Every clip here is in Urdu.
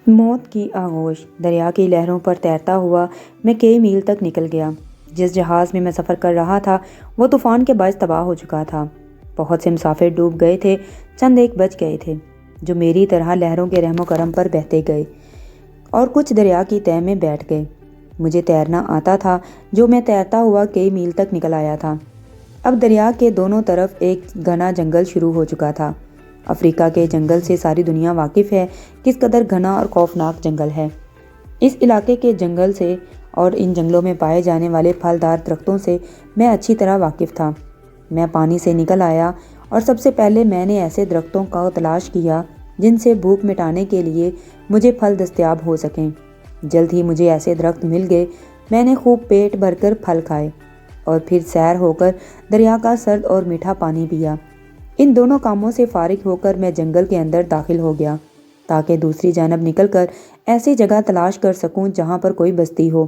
موت کی آغوش دریا کی لہروں پر تیرتا ہوا میں کئی میل تک نکل گیا۔ جس جہاز میں سفر کر رہا تھا وہ طوفان کے باعث تباہ ہو چکا تھا۔ بہت سے مسافر ڈوب گئے تھے، چند ایک بچ گئے تھے جو میری طرح لہروں کے رحم و کرم پر بہتے گئے اور کچھ دریا کی تہہ میں بیٹھ گئے۔ مجھے تیرنا آتا تھا جو میں تیرتا ہوا کئی میل تک نکل آیا تھا۔ اب دریا کے دونوں طرف ایک گھنا جنگل شروع ہو چکا تھا۔ افریقہ کے جنگل سے ساری دنیا واقف ہے کس قدر گھنا اور خوفناک جنگل ہے۔ اس علاقے کے جنگل سے اور ان جنگلوں میں پائے جانے والے پھلدار درختوں سے میں اچھی طرح واقف تھا۔ میں پانی سے نکل آیا اور سب سے پہلے میں نے ایسے درختوں کا تلاش کیا جن سے بھوک مٹانے کے لیے مجھے پھل دستیاب ہو سکیں۔ جلد ہی مجھے ایسے درخت مل گئے۔ میں نے خوب پیٹ بھر کر پھل کھائے اور پھر سیر ہو کر دریا کا سرد اور میٹھا پانی پیا۔ ان دونوں کاموں سے فارغ ہو کر میں جنگل کے اندر داخل ہو گیا تاکہ دوسری جانب نکل کر ایسی جگہ تلاش کر سکوں جہاں پر کوئی بستی ہو۔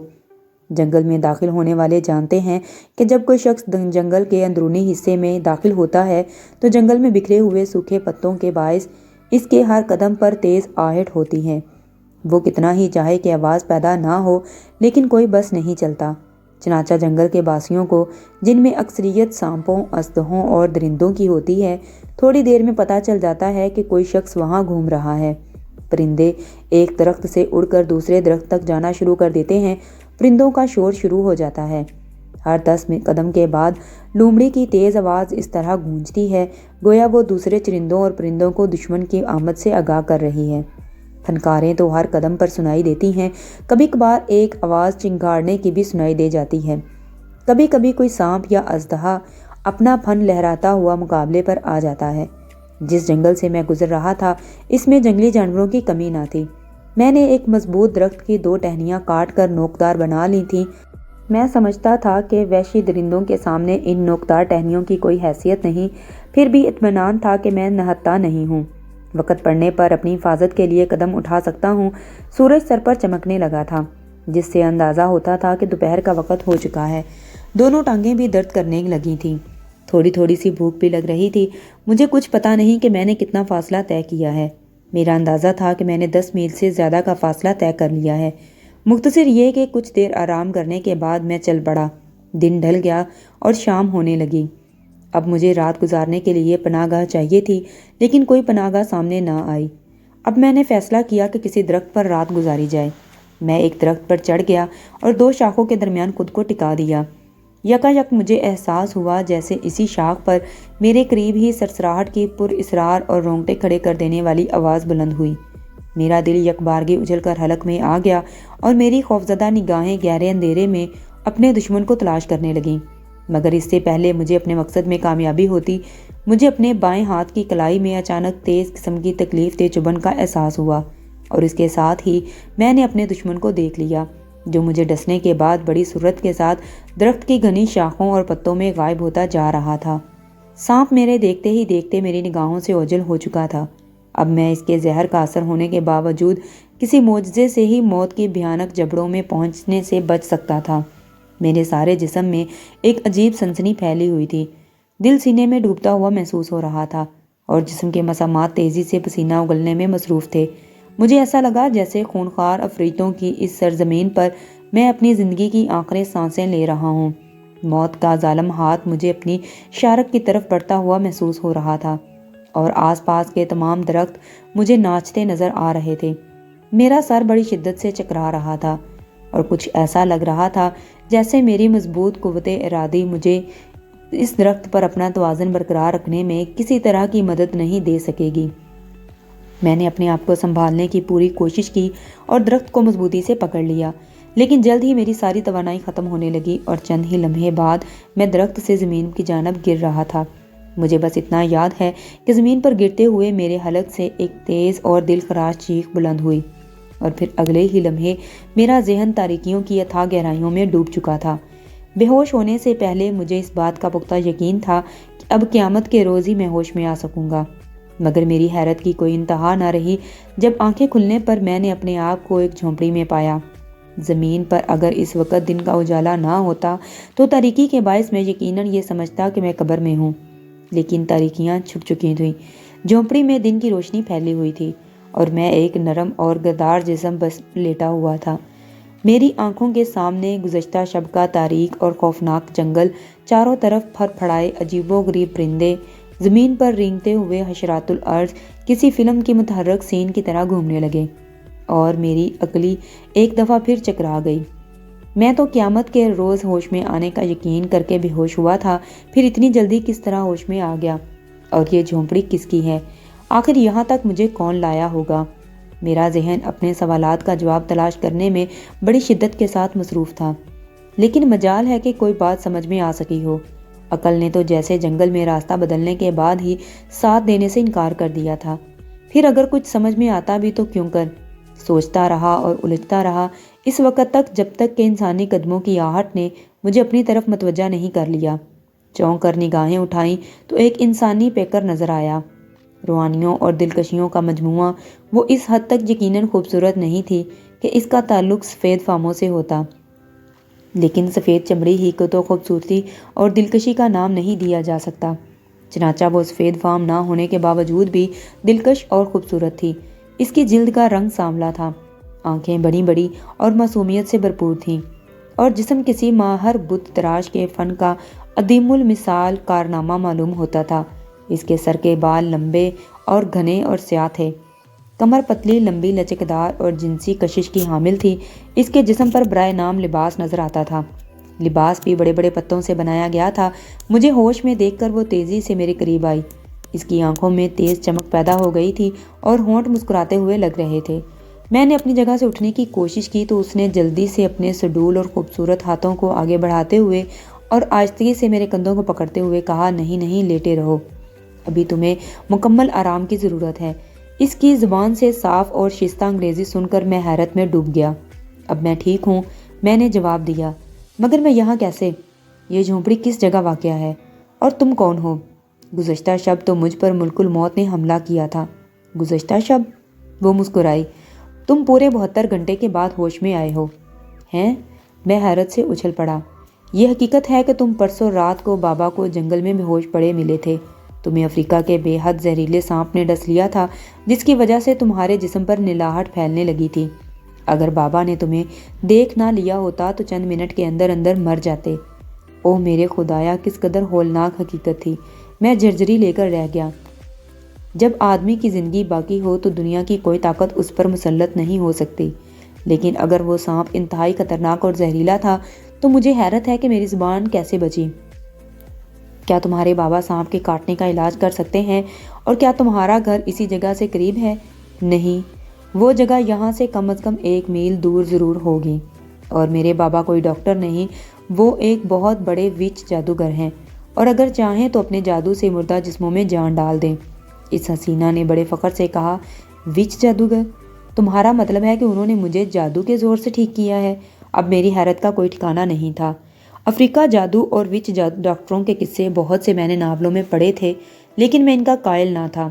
جنگل میں داخل ہونے والے جانتے ہیں کہ جب کوئی شخص جنگل کے اندرونی حصے میں داخل ہوتا ہے تو جنگل میں بکھرے ہوئے سوکھے پتوں کے باعث اس کے ہر قدم پر تیز آہٹ ہوتی ہے۔ وہ کتنا ہی چاہے کہ آواز پیدا نہ ہو لیکن کوئی بس نہیں چلتا۔ چنانچہ جنگل کے باسیوں کو، جن میں اکثریت سانپوں، اژدہوں اور درندوں کی ہوتی ہے، تھوڑی دیر میں پتہ چل جاتا ہے کہ کوئی شخص وہاں گھوم رہا ہے۔ پرندے ایک درخت سے اڑ کر دوسرے درخت تک جانا شروع کر دیتے ہیں۔ پرندوں کا شور شروع ہو جاتا ہے۔ ہر 10 قدم کے بعد لومڑی کی تیز آواز اس طرح گونجتی ہے گویا وہ دوسرے چرندوں اور پرندوں کو دشمن کی آمد سے آگاہ کر رہی ہے۔ پھنکاریں تو ہر قدم پر سنائی دیتی ہیں۔ کبھی کبھار ایک آواز چنگھاڑنے کی بھی سنائی دے جاتی ہے۔ کبھی کبھی کوئی سانپ یا اژدہا اپنا پھن لہراتا ہوا مقابلے پر آ جاتا ہے۔ جس جنگل سے میں گزر رہا تھا اس میں جنگلی جانوروں کی کمی نہ تھی۔ میں نے ایک مضبوط درخت کی 2 ٹہنیاں کاٹ کر نوکدار بنا لی تھیں۔ میں سمجھتا تھا کہ وحشی درندوں کے سامنے ان نوکدار ٹہنیوں کی کوئی حیثیت نہیں، پھر بھی اطمینان تھا کہ میں نہتا نہیں ہوں۔ وقت پڑنے پر اپنی حفاظت کے لیے قدم اٹھا سکتا ہوں۔ سورج سر پر چمکنے لگا تھا جس سے اندازہ ہوتا تھا کہ دوپہر کا وقت ہو چکا ہے۔ دونوں ٹانگیں بھی درد کرنے لگی تھیں۔ تھوڑی تھوڑی سی بھوک بھی لگ رہی تھی۔ مجھے کچھ پتہ نہیں کہ میں نے کتنا فاصلہ طے کیا ہے۔ میرا اندازہ تھا کہ میں نے 10 میل سے زیادہ کا فاصلہ طے کر لیا ہے۔ مختصر یہ کہ کچھ دیر آرام کرنے کے بعد میں چل پڑا۔ دن ڈھل گیا اور شام ہونے لگی۔ اب مجھے رات گزارنے کے لیے پناہ گاہ چاہیے تھی لیکن کوئی پناہ گاہ سامنے نہ آئی۔ اب میں نے فیصلہ کیا کہ کسی درخت پر رات گزاری جائے۔ میں ایک درخت پر چڑھ گیا اور 2 شاخوں کے درمیان خود کو ٹکا دیا۔ یکایک مجھے احساس ہوا جیسے اسی شاخ پر میرے قریب ہی سرسراہٹ کی پر اسرار اور رونگٹے کھڑے کر دینے والی آواز بلند ہوئی۔ میرا دل یک بارگی اچھل کر حلق میں آ گیا اور میری خوفزدہ نگاہیں گہرے اندھیرے میں اپنے دشمن کو تلاش کرنے لگیں۔ مگر اس سے پہلے مجھے اپنے مقصد میں کامیابی ہوتی، مجھے اپنے بائیں ہاتھ کی کلائی میں اچانک تیز قسم کی تکلیف دہ چبھن کا احساس ہوا اور اس کے ساتھ ہی میں نے اپنے دشمن کو دیکھ لیا جو مجھے ڈسنے کے بعد بڑی سرعت کے ساتھ درخت کی گھنی شاخوں اور پتوں میں غائب ہوتا جا رہا تھا۔ سانپ میرے دیکھتے ہی دیکھتے میری نگاہوں سے اوجھل ہو چکا تھا۔ اب میں اس کے زہر کا اثر ہونے کے باوجود کسی معجزے سے ہی موت کی بھیانک جبڑوں میں پہنچنے سے بچ سکتا تھا۔ میرے سارے جسم میں ایک عجیب سنسنی پھیلی ہوئی تھی۔ دل سینے میں ڈوبتا ہوا محسوس ہو رہا تھا اور جسم کے مسامات تیزی سے پسینہ اگلنے میں مصروف تھے۔ مجھے ایسا لگا جیسے خونخوار عفریتوں کی اس سرزمین پر میں اپنی زندگی کی آخری سانسیں لے رہا ہوں۔ موت کا ظالم ہاتھ مجھے اپنی شارک کی طرف بڑھتا ہوا محسوس ہو رہا تھا اور آس پاس کے تمام درخت مجھے ناچتے نظر آ رہے تھے۔ میرا سر بڑی شدت سے چکرا رہا تھا اور کچھ ایسا لگ رہا تھا جیسے میری مضبوط قوت ارادی مجھے اس درخت پر اپنا توازن برقرار رکھنے میں کسی طرح کی مدد نہیں دے سکے گی۔ میں نے اپنے آپ کو سنبھالنے کی پوری کوشش کی اور درخت کو مضبوطی سے پکڑ لیا، لیکن جلد ہی میری ساری توانائی ختم ہونے لگی اور چند ہی لمحے بعد میں درخت سے زمین کی جانب گر رہا تھا۔ مجھے بس اتنا یاد ہے کہ زمین پر گرتے ہوئے میرے حلق سے ایک تیز اور دل خراش چیخ بلند ہوئی اور پھر اگلے ہی لمحے میرا ذہن تاریکیوں کی اتھاہ گہرائیوں میں ڈوب چکا تھا۔ بے ہوش ہونے سے پہلے مجھے اس بات کا پختہ یقین تھا کہ اب قیامت کے روز ہی میں ہوش میں آ سکوں گا، مگر میری حیرت کی کوئی انتہا نہ رہی جب آنکھیں کھلنے پر میں نے اپنے آپ کو ایک جھونپڑی میں پایا۔ زمین پر اگر اس وقت دن کا اجالا نہ ہوتا تو تاریکی کے باعث میں یقیناً یہ سمجھتا کہ میں قبر میں ہوں، لیکن تاریکیاں چھپ چکی تھیں۔ جھونپڑی میں دن کی روشنی پھیلی ہوئی تھی اور میں ایک نرم اور گدار جسم بس لیٹا ہوا تھا۔ میری آنکھوں کے سامنے گزشتہ شب کا تاریک اور خوفناک جنگل، چاروں طرف پھڑ پھڑائے عجیب و غریب پرندے، زمین پر رینگتے ہوئے حشرات الارض کسی فلم کی متحرک سین کی طرح گھومنے لگے، اور میری عقلی ایک دفعہ پھر چکرا گئی۔ میں تو قیامت کے روز ہوش میں آنے کا یقین کر کے بے ہوش ہوا تھا، پھر اتنی جلدی کس طرح ہوش میں آ گیا؟ اور یہ جھونپڑی کس کی ہے؟ آخر یہاں تک مجھے کون لایا ہوگا؟ میرا ذہن اپنے سوالات کا جواب تلاش کرنے میں بڑی شدت کے ساتھ مصروف تھا، لیکن مجال ہے کہ کوئی بات سمجھ میں آ سکی ہو۔ عقل نے تو جیسے جنگل میں راستہ بدلنے کے بعد ہی ساتھ دینے سے انکار کر دیا تھا۔ پھر اگر کچھ سمجھ میں آتا بھی تو کیوں کر؟ سوچتا رہا اور الجھتا رہا اس وقت تک جب تک کہ انسانی قدموں کی آہٹ نے مجھے اپنی طرف متوجہ نہیں کر لیا۔ چونک کر نگاہیں اٹھائیں تو ایک انسانی پیکر نظر آیا۔ روحانیوں اور دلکشیوں کا مجموعہ، وہ اس حد تک یقیناً خوبصورت نہیں تھی کہ اس کا تعلق سفید فاموں سے ہوتا، لیکن سفید چمڑی ہی کو تو خوبصورتی اور دلکشی کا نام نہیں دیا جا سکتا۔ چنانچہ وہ سفید فام نہ ہونے کے باوجود بھی دلکش اور خوبصورت تھی۔ اس کی جلد کا رنگ سانولا تھا، آنکھیں بڑی بڑی اور معصومیت سے بھرپور تھیں، اور جسم کسی ماہر بت تراش کے فن کا عظیم المثال کارنامہ معلوم ہوتا تھا۔ اس کے سر کے بال لمبے اور گھنے اور سیاہ تھے، کمر پتلی لمبی لچکدار اور جنسی کشش کی حامل تھی۔ اس کے جسم پر برائے نام لباس نظر آتا تھا، لباس بھی بڑے بڑے پتوں سے بنایا گیا تھا۔ مجھے ہوش میں دیکھ کر وہ تیزی سے میرے قریب آئی۔ اس کی آنکھوں میں تیز چمک پیدا ہو گئی تھی اور ہونٹ مسکراتے ہوئے لگ رہے تھے۔ میں نے اپنی جگہ سے اٹھنے کی کوشش کی تو اس نے جلدی سے اپنے سڈول اور خوبصورت ہاتھوں کو آگے بڑھاتے ہوئے اور آہستگی سے میرے کندھوں کو پکڑتے ہوئے کہا، نہیں نہیں، لیٹے رہو، ابھی تمہیں مکمل آرام کی ضرورت ہے۔ اس کی زبان سے صاف اور شائستہ انگریزی سن کر میں حیرت میں ڈوب گیا۔ اب میں ٹھیک ہوں، میں نے جواب دیا، مگر میں یہاں کیسے؟ یہ جھونپڑی کس جگہ واقع ہے؟ اور تم کون ہو؟ گزشتہ شب تو مجھ پر ملک الموت نے حملہ کیا تھا۔ گزشتہ شب؟ وہ مسکرائی۔ تم پورے 72 گھنٹے کے بعد ہوش میں آئے ہو۔ ہیں؟ میں حیرت سے اچھل پڑا۔ یہ حقیقت ہے کہ تم پرسوں رات کو بابا کو جنگل میں بے ہوش پڑے ملے تھے۔ تمہیں افریقہ کے بے حد زہریلے سانپ نے ڈس لیا تھا، جس کی وجہ سے تمہارے جسم پر نلاہٹ پھیلنے لگی تھی۔ اگر بابا نے تمہیں دیکھ نہ لیا ہوتا تو چند منٹ کے اندر اندر مر جاتے۔ اوہ میرے خدایا، کس قدر ہولناک حقیقت تھی! میں جھرجھری لے کر رہ گیا۔ جب آدمی کی زندگی باقی ہو تو دنیا کی کوئی طاقت اس پر مسلط نہیں ہو سکتی، لیکن اگر وہ سانپ انتہائی خطرناک اور زہریلا تھا تو مجھے حیرت ہے کہ میری زبان کیسے بچی۔ کیا تمہارے بابا سانپ کے کاٹنے کا علاج کر سکتے ہیں؟ اور کیا تمہارا گھر اسی جگہ سے قریب ہے؟ نہیں، وہ جگہ یہاں سے کم از کم 1 میل دور ضرور ہوگی۔ اور میرے بابا کوئی ڈاکٹر نہیں، وہ ایک بہت بڑے وچ جادوگر ہیں، اور اگر چاہیں تو اپنے جادو سے مردہ جسموں میں جان ڈال دیں۔ اس حسینہ نے بڑے فخر سے کہا، وچ جادوگر؟ تمہارا مطلب ہے کہ انہوں نے مجھے جادو کے زور سے ٹھیک کیا ہے؟ اب میری حیرت کا کوئی ٹھکانہ نہیں تھا۔ افریقہ جادو اور وچ ڈاکٹروں کے قصے بہت سے میں نے ناولوں میں پڑھے تھے، لیکن میں ان کا قائل نہ تھا۔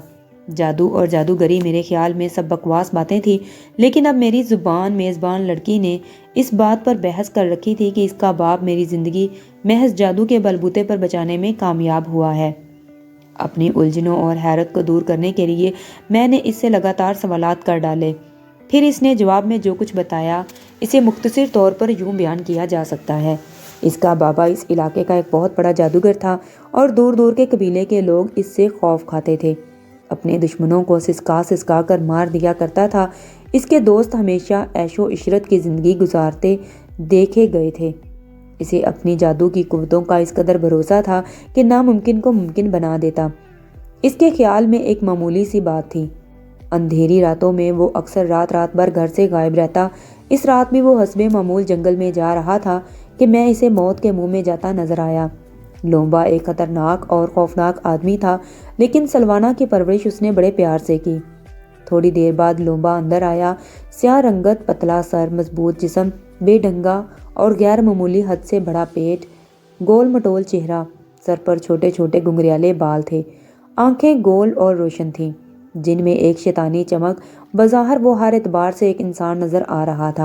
جادو اور جادوگری میرے خیال میں سب بکواس باتیں تھیں، لیکن اب میری زبان میزبان لڑکی نے اس بات پر بحث کر رکھی تھی کہ اس کا باپ میری زندگی محض جادو کے بلبوتے پر بچانے میں کامیاب ہوا ہے۔ اپنی الجھنوں اور حیرت کو دور کرنے کے لیے میں نے اس سے لگاتار سوالات کر ڈالے۔ پھر اس نے جواب میں جو کچھ بتایا اسے مختصر طور پر یوں بیان کیا جا سکتا ہے۔ اس کا بابا اس علاقے کا ایک بہت بڑا جادوگر تھا اور دور دور کے قبیلے کے لوگ اس سے خوف کھاتے تھے، اپنے دشمنوں کو سسکا سسکا کر مار دیا کرتا تھا۔ اس کے دوست ہمیشہ عیش و عشرت کی زندگی گزارتے دیکھے گئے تھے۔ اسے اپنی جادو کی قوتوں کا اس قدر بھروسہ تھا کہ ناممکن کو ممکن بنا دیتا۔ اس کے خیال میں ایک معمولی سی بات تھی، اندھیری راتوں میں وہ اکثر رات بھر گھر سے غائب رہتا۔ اس رات بھی وہ حسب معمول جنگل میں جا رہا تھا کہ میں اسے موت کے منہ میں جاتا نظر آیا۔ لومبا ایک خطرناک اور خوفناک آدمی تھا، لیکن سلوانا کی پرورش اس نے بڑے پیار سے کی۔ تھوڑی دیر بعد لومبا اندر آیا، سیاہ رنگت، پتلا سر، مضبوط جسم، بے ڈھنگا اور غیر معمولی حد سے بڑا پیٹ، گول مٹول چہرہ، سر پر چھوٹے چھوٹے گھنگریالے بال تھے، آنکھیں گول اور روشن تھیں جن میں ایک شیطانی چمک۔ بظاہر وہ ہر اعتبار سے ایک انسان نظر آ رہا تھا،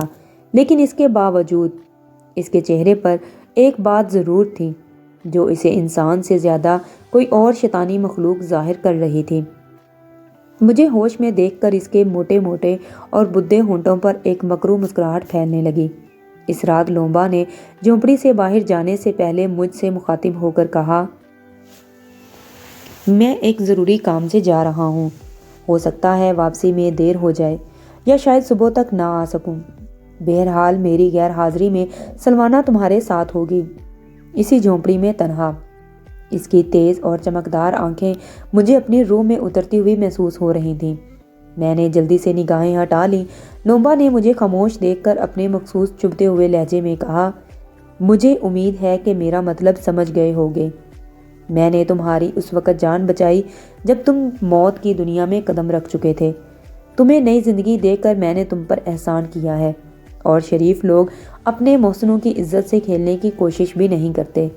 لیکن اس کے باوجود اس کے چہرے پر ایک بات ضرور تھی جو اسے انسان سے زیادہ کوئی اور شیطانی مخلوق ظاہر کر رہی تھی۔ مجھے ہوش میں دیکھ کر اس کے موٹے موٹے اور بدھے ہونٹوں پر ایک مکرو مسکراہٹ پھیلنے لگی۔ اس رات لومبا نے جھونپڑی سے باہر جانے سے پہلے مجھ سے مخاطب ہو کر کہا، میں ایک ضروری کام سے جا رہا ہوں، ہو سکتا ہے واپسی میں دیر ہو جائے یا شاید صبح تک نہ آ سکوں۔ بہرحال میری غیر حاضری میں سلوانہ تمہارے ساتھ ہوگی، اسی جھونپڑی میں تنہا۔ اس کی تیز اور چمکدار آنکھیں مجھے اپنی روح میں اترتی ہوئی محسوس ہو رہی تھیں۔ میں نے جلدی سے نگاہیں ہٹا لیں۔ لومبا نے مجھے خاموش دیکھ کر اپنے مخصوص چبھتے ہوئے لہجے میں کہا، مجھے امید ہے کہ میرا مطلب سمجھ گئے ہوگے۔ میں نے تمہاری اس وقت جان بچائی جب تم موت کی دنیا میں قدم رکھ چکے تھے۔ تمہیں نئی زندگی دے کر میں نے تم پر احسان کیا ہے، اور شریف لوگ اپنے محسنوں کی عزت سے کھیلنے کی کوشش بھی نہیں کرتے۔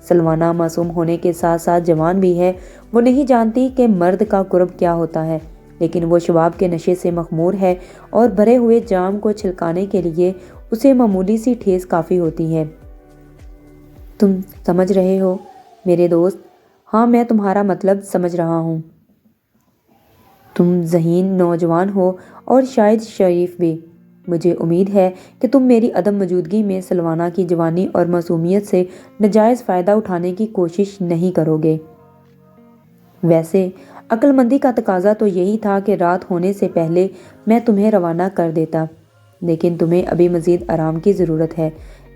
سلوانہ معصوم ہونے کے ساتھ ساتھ جوان بھی ہے۔ وہ نہیں جانتی کہ مرد کا قرب کیا ہوتا ہے، لیکن وہ شباب کے نشے سے مخمور ہے اور بھرے ہوئے جام کو چھلکانے کے لیے اسے معمولی سی ٹھیس کافی ہوتی ہے۔ تم سمجھ رہے ہو میرے دوست؟ ہاں، میں تمہارا مطلب سمجھ رہا ہوں۔ تم ذہین نوجوان ہو اور شاید شریف بھی۔ مجھے امید ہے کہ تم میری عدم موجودگی میں سلوانہ کی جوانی اور معصومیت سے ناجائز فائدہ اٹھانے کی کوشش نہیں کرو گے۔ ویسے عقل مندی کا تقاضا تو یہی تھا کہ رات ہونے سے پہلے میں تمہیں روانہ کر دیتا، لیکن تمہیں ابھی مزید آرام کی ضرورت ہے۔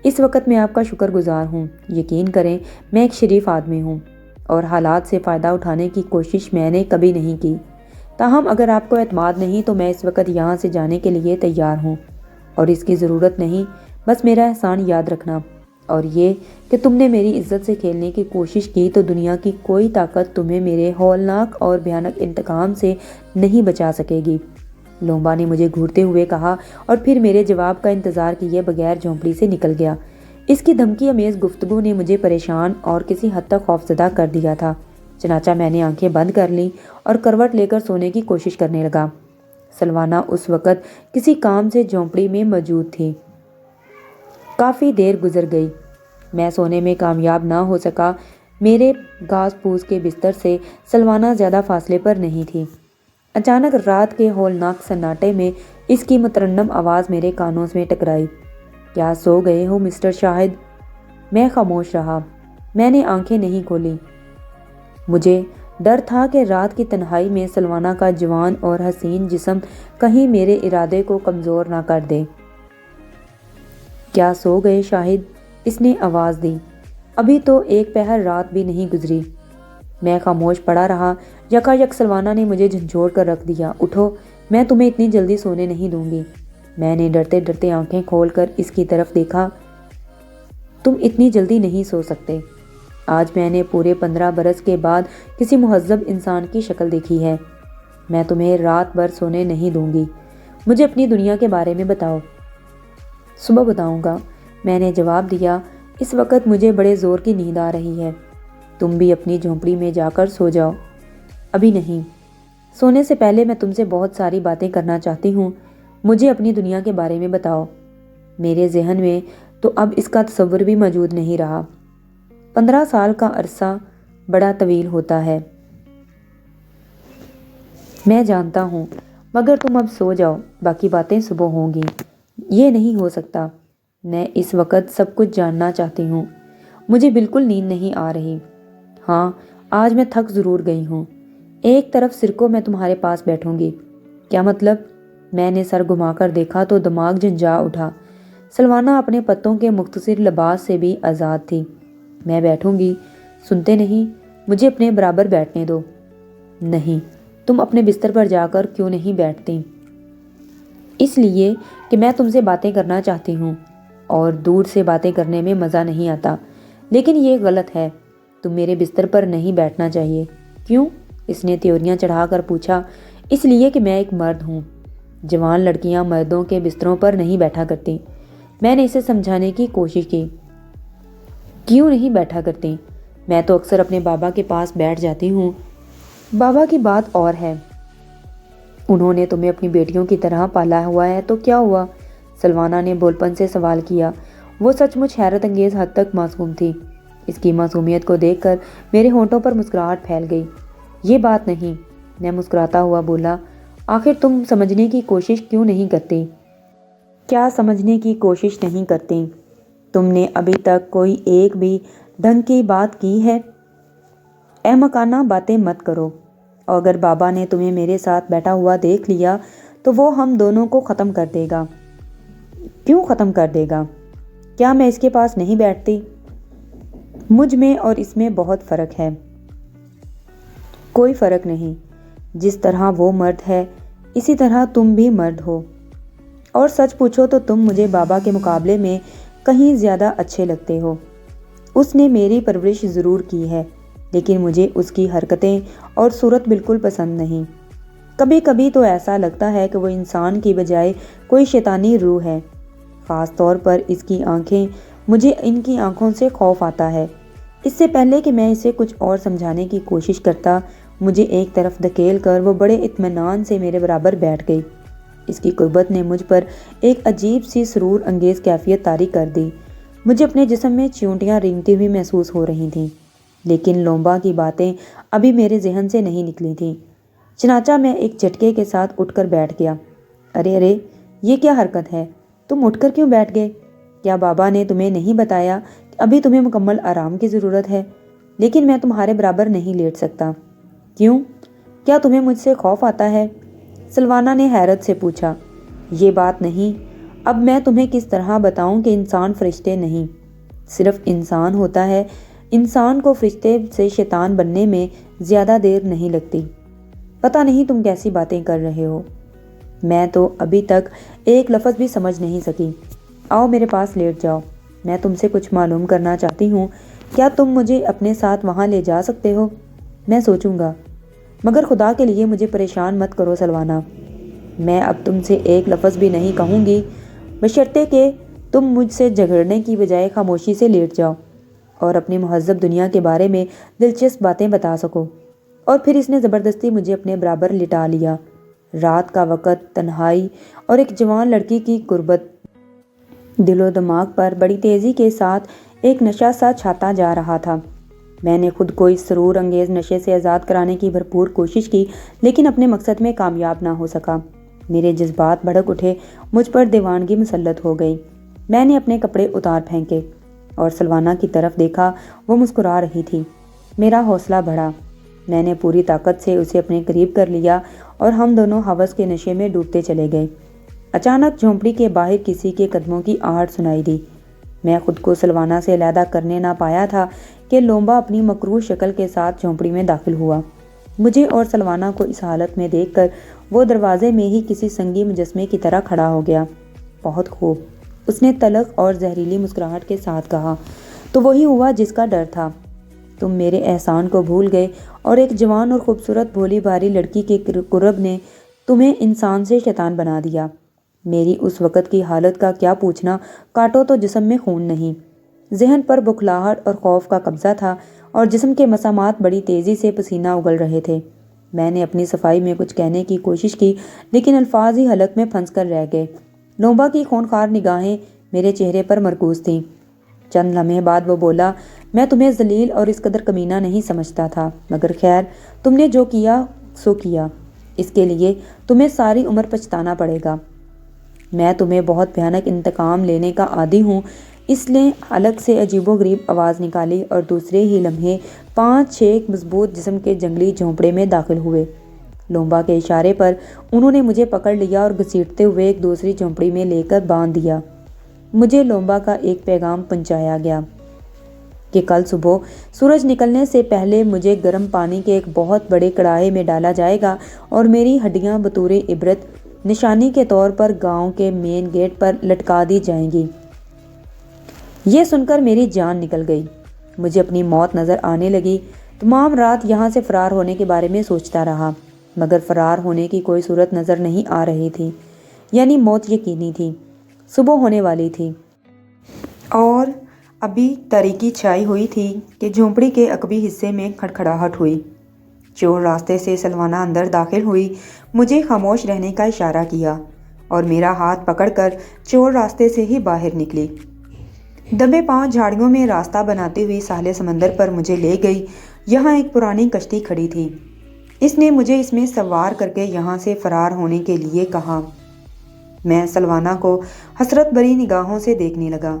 اس وقت میں آپ کا شکر گزار ہوں۔ یقین کریں، میں ایک شریف آدمی ہوں اور حالات سے فائدہ اٹھانے کی کوشش میں نے کبھی نہیں کی۔ تاہم اگر آپ کو اعتماد نہیں تو میں اس وقت یہاں سے جانے کے لیے تیار ہوں، اور اس کی ضرورت نہیں، بس میرا احسان یاد رکھنا، اور یہ کہ تم نے میری عزت سے کھیلنے کی کوشش کی تو دنیا کی کوئی طاقت تمہیں میرے ہولناک اور بھیانک انتقام سے نہیں بچا سکے گی۔ لومبا نے مجھے گھورتے ہوئے کہا اور پھر میرے جواب کا انتظار کیے بغیر جھونپڑی سے نکل گیا۔ اس کی دھمکی امیز گفتگو نے مجھے پریشان اور کسی حد تک خوفزدہ کر دیا تھا، چنانچہ میں نے آنکھیں بند کر لیں اور کروٹ لے کر سونے کی کوشش کرنے لگا۔ سلوانہ اس وقت کسی کام سے جھونپڑی میں موجود تھی۔ کافی دیر گزر گئی، میں سونے میں کامیاب نہ ہو سکا۔ میرے گھاس پھوس کے بستر سے سلوانہ زیادہ فاصلے پر نہیں تھی۔ اچانک رات کے ہولناک سناٹے میں اس کی مترنم آواز میرے کانوں میں ٹکرائی، کیا سو گئے ہو مسٹر شاہد؟ میں خاموش رہا۔ میں نے آنکھیں نہیں کھولیں۔ مجھے ڈر تھا کہ رات کی تنہائی میں سلوانہ کا جوان اور حسین جسم کہیں میرے ارادے کو کمزور نہ کر دے۔ کیا سو گئے شاہد؟ اس نے آواز دی۔ ابھی تو ایک پہر رات بھی نہیں گزری۔ میں خاموش پڑا رہا۔ یکایک سلوانہ نے مجھے جھنجھوڑ کر رکھ دیا۔ اٹھو، میں تمہیں اتنی جلدی سونے نہیں دوں گی۔ میں نے ڈرتے ڈرتے آنکھیں کھول کر اس کی طرف دیکھا۔ تم اتنی جلدی نہیں سو سکتے۔ آج میں نے پورے 15 برس کے بعد کسی مہذب انسان کی شکل دیکھی ہے۔ میں تمہیں رات بھر سونے نہیں دوں گی۔ مجھے اپنی دنیا کے بارے میں بتاؤ۔ صبح بتاؤں گا، میں نے جواب دیا۔ اس وقت مجھے بڑے زور کی نیند آ رہی ہے۔ تم بھی اپنی جھونپڑی میں جا کر سو جاؤ۔ ابھی نہیں، سونے سے پہلے میں تم سے بہت ساری باتیں کرنا چاہتی ہوں۔ مجھے اپنی دنیا کے بارے میں بتاؤ۔ میرے ذہن میں تو اب اس کا تصور بھی موجود نہیں رہا۔ 15 سال کا عرصہ بڑا طویل ہوتا ہے، میں جانتا ہوں، مگر تم اب سو جاؤ، باقی باتیں صبح ہوں گی۔ یہ نہیں ہو سکتا۔ میں اس وقت سب کچھ جاننا چاہتی ہوں۔ مجھے بالکل نیند نہیں آ رہی۔ ہاں، آج میں تھک ضرور گئی ہوں۔ ایک طرف سرکو میں تمہارے پاس بیٹھوں گی۔ کیا مطلب؟ میں نے سر گھما کر دیکھا تو دماغ جھنجھا اٹھا۔ سلوانہ اپنے پتوں کے مختصر لباس سے بھی آزاد تھی۔ میں بیٹھوں گی، سنتے نہیں؟ مجھے اپنے برابر بیٹھنے دو۔ نہیں، تم اپنے بستر پر جا کر کیوں نہیں بیٹھتی؟ اس لیے کہ میں تم سے باتیں کرنا چاہتی ہوں، اور دور سے باتیں کرنے میں مزہ نہیں آتا۔ لیکن یہ غلط ہے، تم میرے بستر پر نہیں بیٹھنا چاہیے۔ کیوں؟ اس نے تیوریاں چڑھا کر پوچھا۔ اس لیے کہ میں ایک مرد ہوں۔ جوان لڑکیاں مردوں کے بستروں پر نہیں بیٹھا کرتی۔ میں نے اسے سمجھانے کی کوشش کی۔ کیوں نہیں بیٹھا کرتی؟ میں تو اکثر اپنے بابا کے پاس بیٹھ جاتی ہوں۔ بابا کی بات اور ہے، انہوں نے تمہیں اپنی بیٹیوں کی طرح پالا ہوا ہے تو کیا ہوا؟ سلوانہ نے بول پن سے سوال کیا۔ وہ سچ مچ حیرت انگیز حد تک معصوم تھی۔ اس کی معصومیت کو دیکھ کر میرے ہونٹوں پر مسکراہٹ پھیل گئی۔ یہ بات نہیں، میں مسکراتا ہوا بولا، آخر تم سمجھنے کی کوشش کیوں نہیں کرتی؟ کیا سمجھنے کی کوشش نہیں کرتی؟ تم نے ابھی تک کوئی ایک بھی ڈھنگ کی بات کی ہے؟ احمقانہ باتیں مت کرو، اور اگر بابا نے تمہیں میرے ساتھ بیٹھا ہوا دیکھ لیا تو وہ ہم دونوں کو ختم کر دے گا۔ کیوں ختم کر دے گا؟ کیا میں اس کے پاس نہیں بیٹھتی؟ مجھ میں اور اس میں بہت فرق ہے۔ کوئی فرق نہیں، جس طرح وہ مرد ہے اسی طرح تم بھی مرد ہو، اور سچ پوچھو تو تم مجھے بابا کے مقابلے میں کہیں زیادہ اچھے لگتے ہو۔ اس نے میری پرورش ضرور کی ہے، لیکن مجھے اس کی حرکتیں اور صورت بالکل پسند نہیں۔ کبھی کبھی تو ایسا لگتا ہے کہ وہ انسان کی بجائے کوئی شیطانی روح ہے۔ خاص طور پر اس کی آنکھیں، مجھے ان کی آنکھوں سے خوف آتا ہے۔ اس سے پہلے کہ میں اسے کچھ اور سمجھانے کی کوشش کرتا، مجھے ایک طرف دھکیل کر وہ بڑے اطمینان سے میرے برابر بیٹھ گئی۔ اس کی قربت نے مجھ پر ایک عجیب سی سرور انگیز کیفیت طاری کر دی۔ مجھے اپنے جسم میں چیونٹیاں رینگتی ہوئی محسوس ہو رہی تھیں، لیکن لومبا کی باتیں ابھی میرے ذہن سے نہیں نکلی تھیں۔ چنانچہ میں ایک جھٹکے کے ساتھ اٹھ کر بیٹھ گیا۔ ارے یہ کیا حرکت ہے؟ تم اٹھ کر کیوں بیٹھ گئے؟ کیا بابا نے تمہیں نہیں بتایا کہ ابھی تمہیں مکمل آرام کی ضرورت ہے؟ لیکن میں تمہارے برابر نہیں لیٹ سکتا۔ کیوں؟ کیا تمہیں مجھ سے خوف آتا ہے؟ سلوانا نے حیرت سے پوچھا۔ یہ بات نہیں، اب میں تمہیں کس طرح بتاؤں کہ انسان فرشتے نہیں، صرف انسان ہوتا ہے۔ انسان کو فرشتے سے شیطان بننے میں زیادہ دیر نہیں لگتی۔ پتہ نہیں تم کیسی باتیں کر رہے ہو، میں تو ابھی تک ایک لفظ بھی سمجھ نہیں سکی۔ آؤ میرے پاس لیٹ جاؤ، میں تم سے کچھ معلوم کرنا چاہتی ہوں۔ کیا تم مجھے اپنے ساتھ وہاں لے جا سکتے ہو؟ میں سوچوں گا، مگر خدا کے لیے مجھے پریشان مت کرو سلوانا۔ میں اب تم سے ایک لفظ بھی نہیں کہوں گی، بشرطے کہ تم مجھ سے جھگڑنے کی بجائے خاموشی سے لیٹ جاؤ اور اپنی مہذب دنیا کے بارے میں دلچسپ باتیں بتا سکو۔ اور پھر اس نے زبردستی مجھے اپنے برابر لٹا لیا۔ رات کا وقت، تنہائی اور ایک جوان لڑکی کی قربت، دل و دماغ پر بڑی تیزی کے ساتھ ایک نشہ سا چھاتا جا رہا تھا۔ میں نے خود کو اس سرور انگیز نشے سے آزاد کرانے کی بھرپور کوشش کی، لیکن اپنے مقصد میں کامیاب نہ ہو سکا۔ میرے جذبات بھڑک اٹھے، مجھ پر دیوانگی مسلط ہو گئی۔ میں نے اپنے کپڑے اتار پھینکے اور سلوانا کی طرف دیکھا، وہ مسکرا رہی تھی۔ میرا حوصلہ بڑھا، میں نے پوری طاقت سے اسے اپنے قریب کر لیا اور ہم دونوں ہوس کے نشے میں ڈوبتے چلے گئے۔ اچانک جھونپڑی کے باہر کسی کے قدموں کی آہٹ سنائی دی۔ میں خود کو سلوانا سے علیحدہ کرنے نہ پایا تھا کہ لومبا اپنی مکروہ شکل کے ساتھ جھونپڑی میں داخل ہوا۔ مجھے اور سلوانا کو اس حالت میں دیکھ کر وہ دروازے میں ہی کسی سنگی مجسمے کی طرح کھڑا ہو گیا۔ بہت خوب، اس نے تلخ اور زہریلی مسکراہٹ کے ساتھ کہا، تو وہی ہوا جس کا ڈر تھا۔ تم میرے احسان کو بھول گئے اور ایک جوان اور خوبصورت بھولی بھاری لڑکی کے قرب نے تمہیں انسان سے شیطان بنا دیا۔ میری اس وقت کی حالت کا کیا پوچھنا، کاٹو تو جسم میں خون نہیں۔ ذہن پر بکھلاہٹ اور خوف کا قبضہ تھا اور جسم کے مسامات بڑی تیزی سے پسینہ اگل رہے تھے۔ میں نے اپنی صفائی میں کچھ کہنے کی کوشش کی، لیکن الفاظ ہی حلق میں پھنس کر رہ گئے۔ لومبا کی خونخوار نگاہیں میرے چہرے پر مرکوز تھیں۔ چند لمحے بعد وہ بولا، میں تمہیں ذلیل اور اس قدر کمینہ نہیں سمجھتا تھا، مگر خیر، تم نے جو کیا سو کیا، اس کے لیے تمہیں ساری عمر پچھتانا پڑے گا۔ میں تمہیں بہت بھیانک انتقام لینے کا عادی ہوں۔ اس نے حلق سے عجیب و غریب آواز نکالی اور دوسرے ہی لمحے 5-6 مضبوط جسم کے جنگلی جھونپڑے میں داخل ہوئے۔ لومبا کے اشارے پر انہوں نے مجھے پکڑ لیا اور گھسیٹتے ہوئے ایک دوسری جھونپڑی میں لے کر باندھ دیا۔ مجھے لومبا کا ایک پیغام پہنچایا گیا کہ کل صبح سورج نکلنے سے پہلے مجھے گرم پانی کے ایک بہت بڑے کڑاہے میں ڈالا جائے گا اور میری ہڈیاں بطور عبرت نشانی کے طور پر گاؤں کے مین گیٹ پر لٹکا دی جائیں گی۔ یہ سن کر میری جان نکل گئی، مجھے اپنی موت نظر آنے لگی۔ تمام رات یہاں سے فرار ہونے کے بارے میں سوچتا رہا، مگر فرار ہونے کی کوئی صورت نظر نہیں آ رہی تھی۔ یعنی موت یقینی تھی، صبح ہونے والی تھی اور ابھی تاریکی چھائی ہوئی تھی کہ جھونپڑی کے عقبی حصے میں کھڑکھڑاہٹ ہوئی۔ چور راستے سے سلوانا اندر داخل ہوئی، مجھے خاموش رہنے کا اشارہ کیا اور میرا ہاتھ پکڑ کر چور راستے سے ہی باہر نکلی۔ دبے پاؤں جھاڑیوں میں راستہ بناتی ہوئی ساحل سمندر پر مجھے لے گئی۔ یہاں ایک پرانی کشتی کھڑی تھی، اس نے مجھے اس میں سوار کر کے یہاں سے فرار ہونے کے لیے کہا۔ میں سلوانا کو حسرت بھری نگاہوں سے دیکھنے لگا۔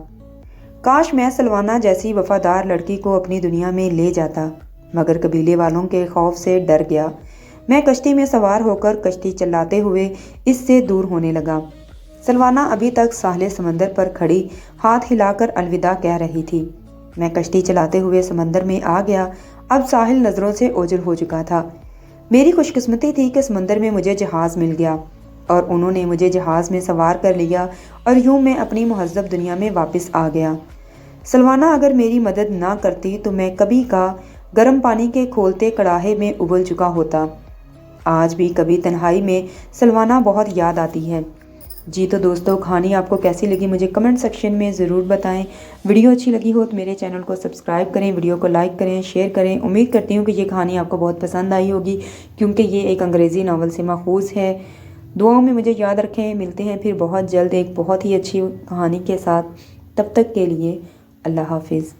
کاش میں سلوانا جیسی وفادار لڑکی کو اپنی دنیا میں لے جاتا، مگر قبیلے والوں کے خوف سے ڈر گیا۔ میں کشتی میں سوار ہو کر کشتی چلاتے ہوئے اس سے دور ہونے لگا۔ سلوانا ابھی تک ساحل سمندر پر کھڑی ہاتھ ہلا کر الوداع کہہ رہی تھی۔ میں کشتی چلاتے ہوئے سمندر میں آ گیا۔ اب ساحل نظروں سے اوجھل ہو چکا تھا۔ میری خوش قسمتی تھی کہ سمندر میں مجھے جہاز مل گیا اور انہوں نے مجھے جہاز میں سوار کر لیا اور یوں میں اپنی مہذب دنیا میں واپس آ گیا۔ سلوانا اگر میری مدد نہ کرتی تو میں کبھی کا گرم پانی کے کھولتے کڑاہے میں ابل چکا ہوتا۔ آج بھی کبھی تنہائی میں سلوانا بہت یاد آتی ہے۔ جی تو دوستو، کہانی آپ کو کیسی لگی مجھے کمنٹ سیکشن میں ضرور بتائیں۔ ویڈیو اچھی لگی ہو تو میرے چینل کو سبسکرائب کریں، ویڈیو کو لائک کریں، شیئر کریں۔ امید کرتی ہوں کہ یہ کہانی آپ کو بہت پسند آئی ہوگی، کیونکہ یہ ایک انگریزی ناول سے ماخوذ ہے۔ دعاؤں میں مجھے یاد رکھیں۔ ملتے ہیں پھر بہت جلد ایک بہت ہی اچھی کہانی کے ساتھ۔ تب تک کے لیے اللہ حافظ۔